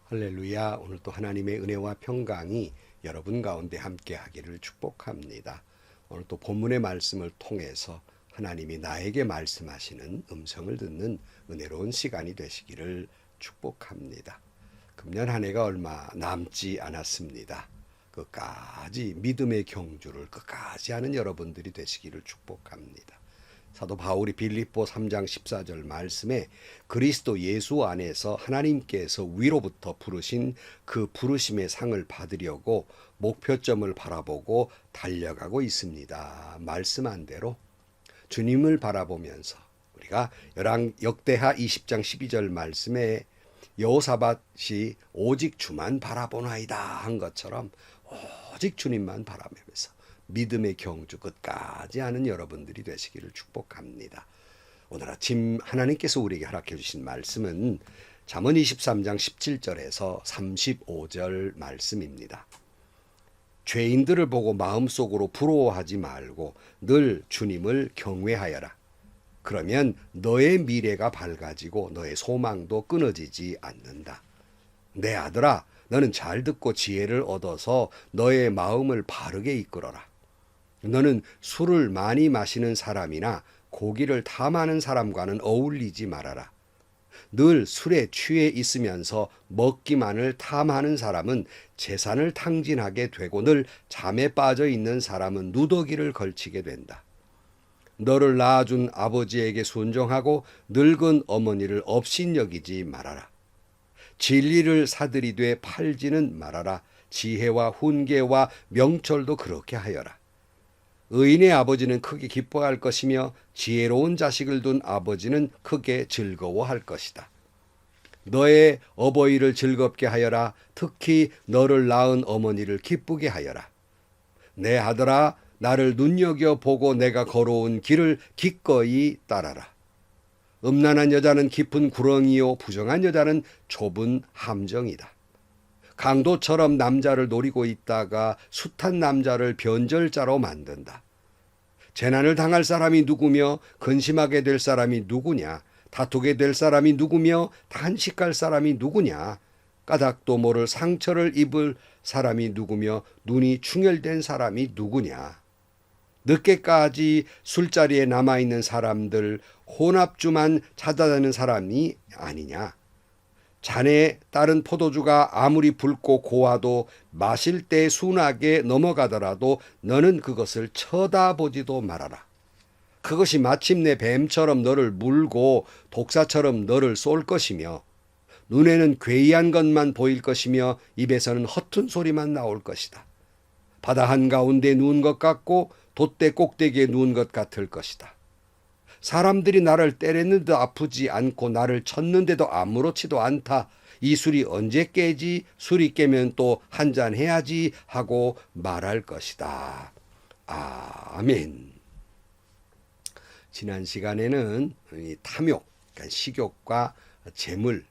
할렐루야. 오늘 또 하나님의 은혜와 평강이 여러분 가운데 함께 하기를 축복합니다. 오늘 또 본문의 말씀을 통해서 하나님이 나에게 말씀하시는 음성을 듣는 은혜로운 시간이 되시기를 축복합니다. 금년 한 해가 얼마 남지 않았습니다. 끝까지 믿음의 경주를 끝까지 하는 여러분들이 되시기를 축복합니다. 사도 바울이 빌립보 3장 14절 말씀에 그리스도 예수 안에서 하나님께서 위로부터 부르신 그 부르심의 상을 받으려고 목표점을 바라보고 달려가고 있습니다. 말씀한 대로 주님을 바라보면서 우리가 역대하 20장 12절 말씀에 여호사밧이 오직 주만 바라보나이다 한 것처럼 오직 주님만 바라보면서 믿음의 경주 끝까지 하는 여러분들이 되시기를 축복합니다. 오늘 아침 하나님께서 우리에게 허락해 주신 말씀은 잠언 23장 17절에서 35절 말씀입니다. 죄인들을 보고 마음속으로 부러워하지 말고 늘 주님을 경외하여라. 그러면 너의 미래가 밝아지고 너의 소망도 끊어지지 않는다. 내 아들아, 너는 잘 듣고 지혜를 얻어서 너의 마음을 바르게 이끌어라. 너는 술을 많이 마시는 사람이나 고기를 탐하는 사람과는 어울리지 말아라. 늘 술에 취해 있으면서 먹기만을 탐하는 사람은 재산을 탕진하게 되고 늘 잠에 빠져 있는 사람은 누더기를 걸치게 된다. 너를 낳아준 아버지에게 순종하고 늙은 어머니를 업신여기지 말아라. 진리를 사들이되 팔지는 말아라. 지혜와 훈계와 명철도 그렇게 하여라. 의인의 아버지는 크게 기뻐할 것이며 지혜로운 자식을 둔 아버지는 크게 즐거워할 것이다. 너의 어버이를 즐겁게 하여라. 특히 너를 낳은 어머니를 기쁘게 하여라. 내 아들아, 나를 눈여겨보고 내가 걸어온 길을 기꺼이 따라라. 음란한 여자는 깊은 구렁이요 부정한 여자는 좁은 함정이다. 강도처럼 남자를 노리고 있다가 숱한 남자를 변절자로 만든다. 재난을 당할 사람이 누구며 근심하게 될 사람이 누구냐? 다투게 될 사람이 누구며 단식할 사람이 누구냐? 까닭도 모를 상처를 입을 사람이 누구며 눈이 충혈된 사람이 누구냐? 늦게까지 술자리에 남아있는 사람들, 혼합주만 찾아다니는 사람이 아니냐? 잔에 따른 포도주가 아무리 붉고 고와도 마실 때 순하게 넘어가더라도 너는 그것을 쳐다보지도 말아라. 그것이 마침내 뱀처럼 너를 물고 독사처럼 너를 쏠 것이며 눈에는 괴이한 것만 보일 것이며 입에서는 허튼 소리만 나올 것이다. 바다 한가운데 누운 것 같고 돛대 꼭대기에 누운 것 같을 것이다. 사람들이 나를 때렸는데도 아프지 않고 나를 쳤는데도 아무렇지도 않다. 이 술이 언제 깨지? 술이 깨면 또 한잔 해야지 하고 말할 것이다. 아멘. 지난 시간에는 이 탐욕, 그러니까 식욕과 재물,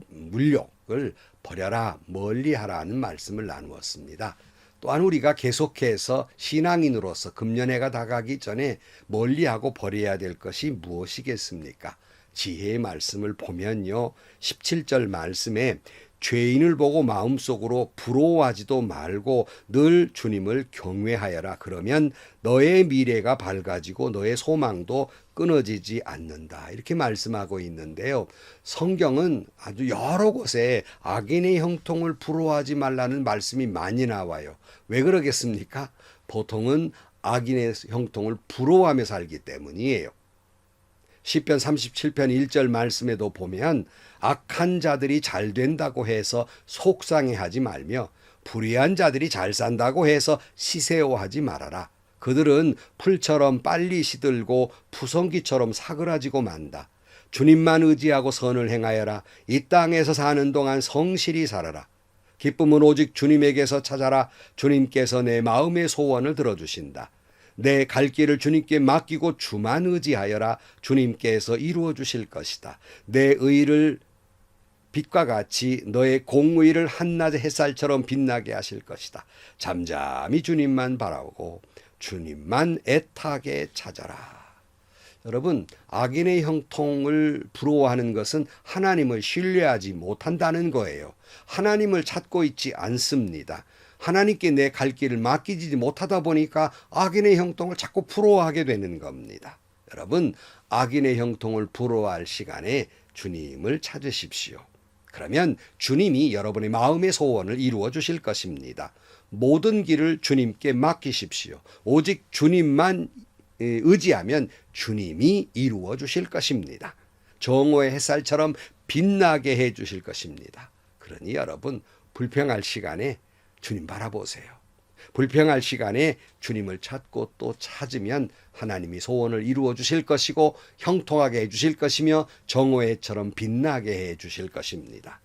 물욕을 버려라, 멀리하라는 말씀을 나누었습니다. 또한 우리가 계속해서 신앙인으로서 금년해가 다가기 전에 멀리하고 버려야 될 것이 무엇이겠습니까? 지혜의 말씀을 보면요. 17절 말씀에 죄인을 보고 마음속으로 부러워하지도 말고 늘 주님을 경외하여라. 그러면 너의 미래가 밝아지고 너의 소망도 끊어지지 않는다. 이렇게 말씀하고 있는데요. 성경은 아주 여러 곳에 악인의 형통을 부러워하지 말라는 말씀이 많이 나와요. 왜 그러겠습니까? 보통은 악인의 형통을 부러워하며 살기 때문이에요. 시편 37편 1절 말씀에도 보면 악한 자들이 잘 된다고 해서 속상해하지 말며 불의한 자들이 잘 산다고 해서 시세워하지 말아라. 그들은 풀처럼 빨리 시들고 푸성기처럼 사그라지고 만다. 주님만 의지하고 선을 행하여라. 이 땅에서 사는 동안 성실히 살아라. 기쁨은 오직 주님에게서 찾아라. 주님께서 내 마음의 소원을 들어주신다. 내 갈 길을 주님께 맡기고 주만 의지하여라. 주님께서 이루어 주실 것이다. 내 의를 빛과 같이 너의 공의를 한낮의 햇살처럼 빛나게 하실 것이다. 잠잠히 주님만 바라보고 주님만 애타게 찾아라. 여러분, 악인의 형통을 부러워하는 것은 하나님을 신뢰하지 못한다는 거예요. 하나님을 찾고 있지 않습니다. 하나님께 내 갈 길을 맡기지 못하다 보니까 악인의 형통을 자꾸 부러워하게 되는 겁니다. 여러분, 악인의 형통을 부러워할 시간에 주님을 찾으십시오. 그러면 주님이 여러분의 마음의 소원을 이루어 주실 것입니다. 모든 길을 주님께 맡기십시오. 오직 주님만 의지하면 주님이 이루어 주실 것입니다. 정오의 햇살처럼 빛나게 해 주실 것입니다. 그러니 여러분, 불평할 시간에 주님 바라보세요. 불평할 시간에 주님을 찾고 또 찾으면 하나님이 소원을 이루어 주실 것이고 형통하게 해 주실 것이며 정오의 해처럼 빛나게 해 주실 것입니다.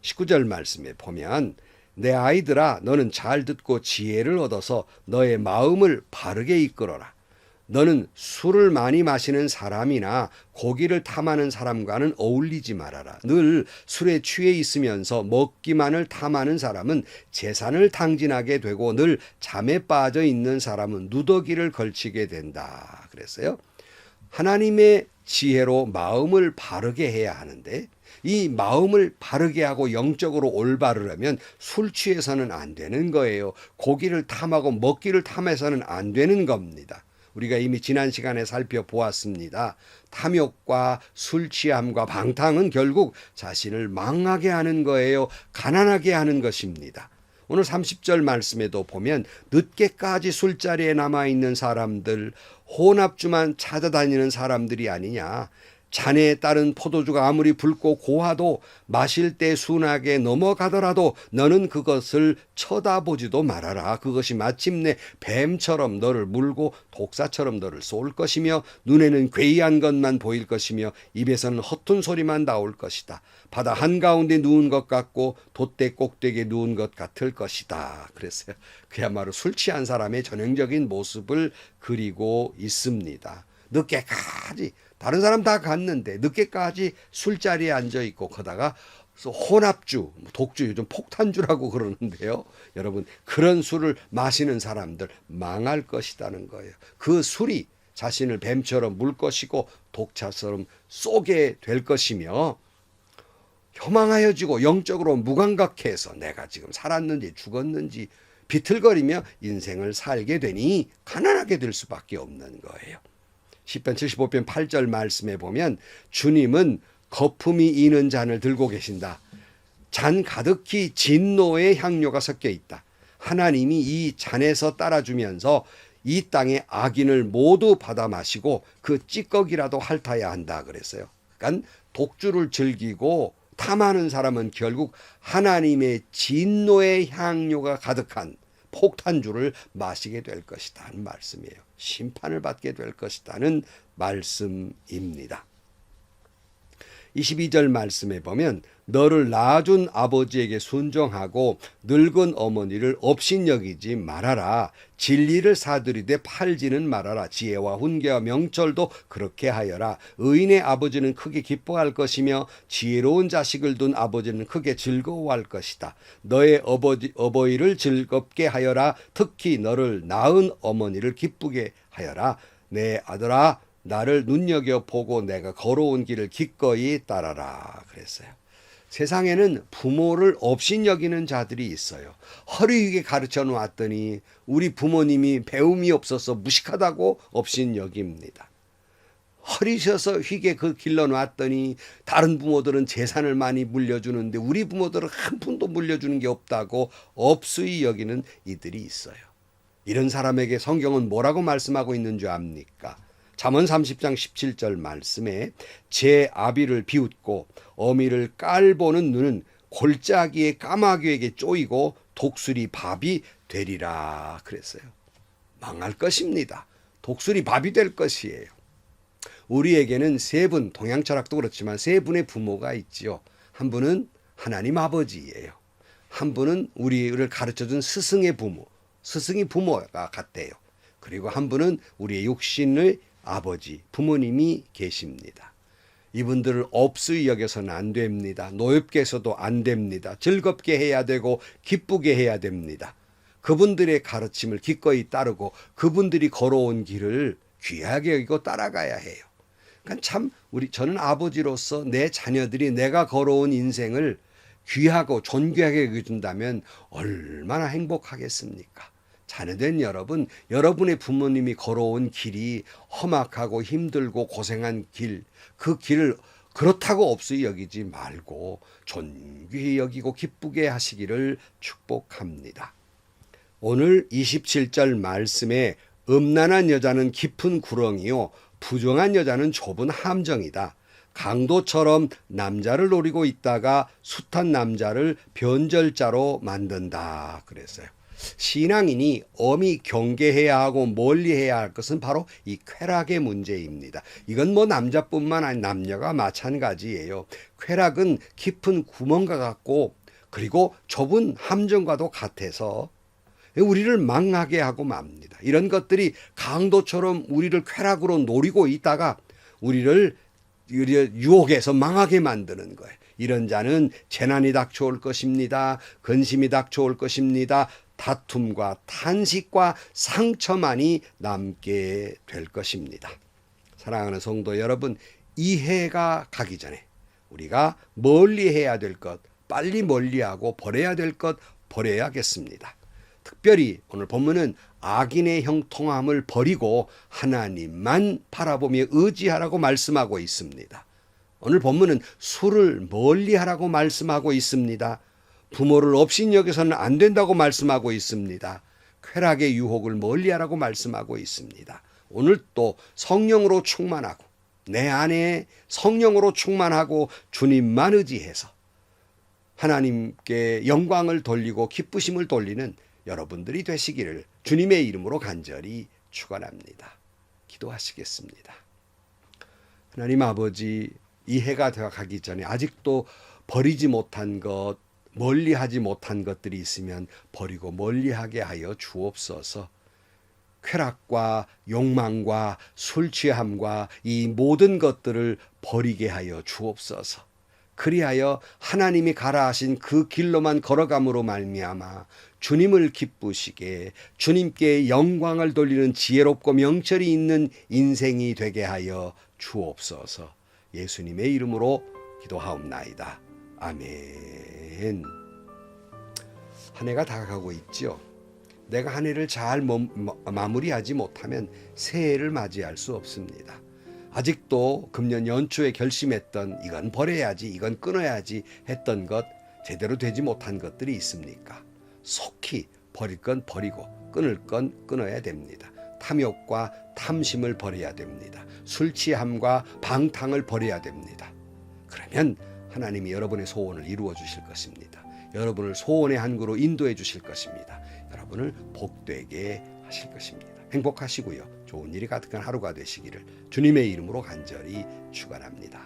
19절 말씀에 보면 내 아이들아 너는 잘 듣고 지혜를 얻어서 너의 마음을 바르게 이끌어라. 너는 술을 많이 마시는 사람이나 고기를 탐하는 사람과는 어울리지 말아라. 늘 술에 취해 있으면서 먹기만을 탐하는 사람은 재산을 탕진하게 되고 늘 잠에 빠져 있는 사람은 누더기를 걸치게 된다. 그랬어요. 하나님의 지혜로 마음을 바르게 해야 하는데 이 마음을 바르게 하고 영적으로 올바르려면 술 취해서는 안 되는 거예요. 고기를 탐하고 먹기를 탐해서는 안 되는 겁니다. 우리가 이미 지난 시간에 살펴보았습니다. 탐욕과 술 취함과 방탕은 결국 자신을 망하게 하는 거예요. 가난하게 하는 것입니다. 오늘 30절 말씀에도 보면 늦게까지 술자리에 남아있는 사람들, 혼합주만 찾아다니는 사람들이 아니냐. 잔에 따른 포도주가 아무리 붉고 고와도 마실 때 순하게 넘어가더라도 너는 그것을 쳐다보지도 말아라. 그것이 마침내 뱀처럼 너를 물고 독사처럼 너를 쏠 것이며 눈에는 괴이한 것만 보일 것이며 입에서는 허튼 소리만 나올 것이다. 바다 한가운데 누운 것 같고 돛대 꼭대기에 누운 것 같을 것이다. 그랬어요. 그야말로 술 취한 사람의 전형적인 모습을 그리고 있습니다. 늦게까지 다른 사람 다 갔는데 늦게까지 술자리에 앉아있고 거다가 혼합주, 독주, 요즘 폭탄주라고 그러는데요. 여러분, 그런 술을 마시는 사람들 망할 것이라는 거예요. 그 술이 자신을 뱀처럼 물 것이고 독차처럼 쏘게 될 것이며 효망하여지고 영적으로 무감각해서 내가 지금 살았는지 죽었는지 비틀거리며 인생을 살게 되니 가난하게 될 수밖에 없는 거예요. 시편 75편 8절 말씀에 보면 주님은 거품이 이는 잔을 들고 계신다. 잔 가득히 진노의 향료가 섞여 있다. 하나님이 이 잔에서 따라주면서 이 땅의 악인을 모두 받아 마시고 그 찌꺼기라도 핥아야 한다 그랬어요. 그러니까 독주를 즐기고 탐하는 사람은 결국 하나님의 진노의 향료가 가득한 폭탄주를 마시게 될 것이다는 말씀이에요. 심판을 받게 될 것이다는 말씀입니다. 22절 말씀에 보면 너를 낳아준 아버지에게 순종하고 늙은 어머니를 업신여기지 말아라. 진리를 사들이되 팔지는 말아라. 지혜와 훈계와 명철도 그렇게 하여라. 의인의 아버지는 크게 기뻐할 것이며 지혜로운 자식을 둔 아버지는 크게 즐거워할 것이다. 너의 어버이를 즐겁게 하여라. 특히 너를 낳은 어머니를 기쁘게 하여라. 내 아들아 나를 눈여겨보고 내가 걸어온 길을 기꺼이 따라라 그랬어요. 세상에는 부모를 업신여기는 자들이 있어요. 허리 위에 가르쳐 놓았더니 우리 부모님이 배움이 없어서 무식하다고 업신여깁니다. 허리 셔서 휘게 그 길러놨더니 다른 부모들은 재산을 많이 물려주는데 우리 부모들은 한 푼도 물려주는 게 없다고 업수히 여기는 이들이 있어요. 이런 사람에게 성경은 뭐라고 말씀하고 있는 줄 압니까? 잠언 30장 17절 말씀에 제 아비를 비웃고 어미를 깔보는 눈은 골짜기의 까마귀에게 쪼이고 독수리 밥이 되리라 그랬어요. 망할 것입니다. 독수리 밥이 될 것이에요. 우리에게는 세 분, 동양 철학도 그렇지만 세 분의 부모가 있지요. 한 분은 하나님 아버지예요. 한 분은 우리를 가르쳐준 스승의 부모, 스승이 부모가 같대요. 그리고 한 분은 우리의 육신의 아버지, 부모님이 계십니다. 이분들을 업수히 여겨서는 안 됩니다. 노엽게 해서도 안 됩니다. 즐겁게 해야 되고 기쁘게 해야 됩니다. 그분들의 가르침을 기꺼이 따르고 그분들이 걸어온 길을 귀하게 여기고 따라가야 해요. 그러니까 참 저는 아버지로서 내 자녀들이 내가 걸어온 인생을 귀하고 존귀하게 여겨준다면 얼마나 행복하겠습니까? 자녀된 여러분, 여러분의 부모님이 걸어온 길이 험악하고 힘들고 고생한 길, 그 길을 그렇다고 없이 여기지 말고 존귀히 여기고 기쁘게 하시기를 축복합니다. 오늘 27절 말씀에 음란한 여자는 깊은 구렁이요 부정한 여자는 좁은 함정이다. 강도처럼 남자를 노리고 있다가 숱한 남자를 변절자로 만든다 그랬어요. 신앙인이 엄히 경계해야 하고 멀리해야 할 것은 바로 이 쾌락의 문제입니다. 이건 뭐 남자뿐만 아니라 남녀가 마찬가지예요. 쾌락은 깊은 구멍과 같고 그리고 좁은 함정과도 같아서 우리를 망하게 하고 맙니다. 이런 것들이 강도처럼 우리를 쾌락으로 노리고 있다가 우리를 유혹해서 망하게 만드는 거예요. 이런 자는 재난이 닥쳐올 것입니다. 근심이 닥쳐올 것입니다. 다툼과 탄식과 상처만이 남게 될 것입니다. 사랑하는 성도 여러분, 이 해가 가기 전에 우리가 멀리해야 될 것 빨리 멀리하고 버려야 될 것 버려야겠습니다. 특별히 오늘 본문은 악인의 형통함을 버리고 하나님만 바라보며 의지하라고 말씀하고 있습니다. 오늘 본문은 술을 멀리하라고 말씀하고 있습니다. 부모를 업신여겨서는 안 된다고 말씀하고 있습니다. 쾌락의 유혹을 멀리하라고 말씀하고 있습니다. 오늘 또 성령으로 충만하고 내 안에 성령으로 충만하고 주님만 의지해서 하나님께 영광을 돌리고 기쁘심을 돌리는 여러분들이 되시기를 주님의 이름으로 간절히 축원합니다. 기도하시겠습니다. 하나님 아버지, 이 해가 되어 가기 전에 아직도 버리지 못한 것, 멀리하지 못한 것들이 있으면 버리고 멀리하게 하여 주옵소서. 쾌락과 욕망과 술 취함과 이 모든 것들을 버리게 하여 주옵소서. 그리하여 하나님이 가라 하신 그 길로만 걸어감으로 말미암아 주님을 기쁘시게 주님께 영광을 돌리는 지혜롭고 명철이 있는 인생이 되게 하여 주옵소서. 예수님의 이름으로 기도하옵나이다. 아멘. 한 해가 다가가고 있죠. 내가 한 해를 잘 마무리하지 못하면 새해를 맞이할 수 없습니다. 아직도 금년 연초에 결심했던 이건 버려야지, 이건 끊어야지 했던 것, 제대로 되지 못한 것들이 있습니까? 속히 버릴 건 버리고 끊을 건 끊어야 됩니다. 탐욕과 탐심을 버려야 됩니다. 술 취함과 방탕을 버려야 됩니다. 그러면 하나님이 여러분의 소원을 이루어 주실 것입니다. 여러분을 소원의 항구로 인도해 주실 것입니다. 여러분을 복되게 하실 것입니다. 행복하시고요. 좋은 일이 가득한 하루가 되시기를 주님의 이름으로 간절히 축원합니다.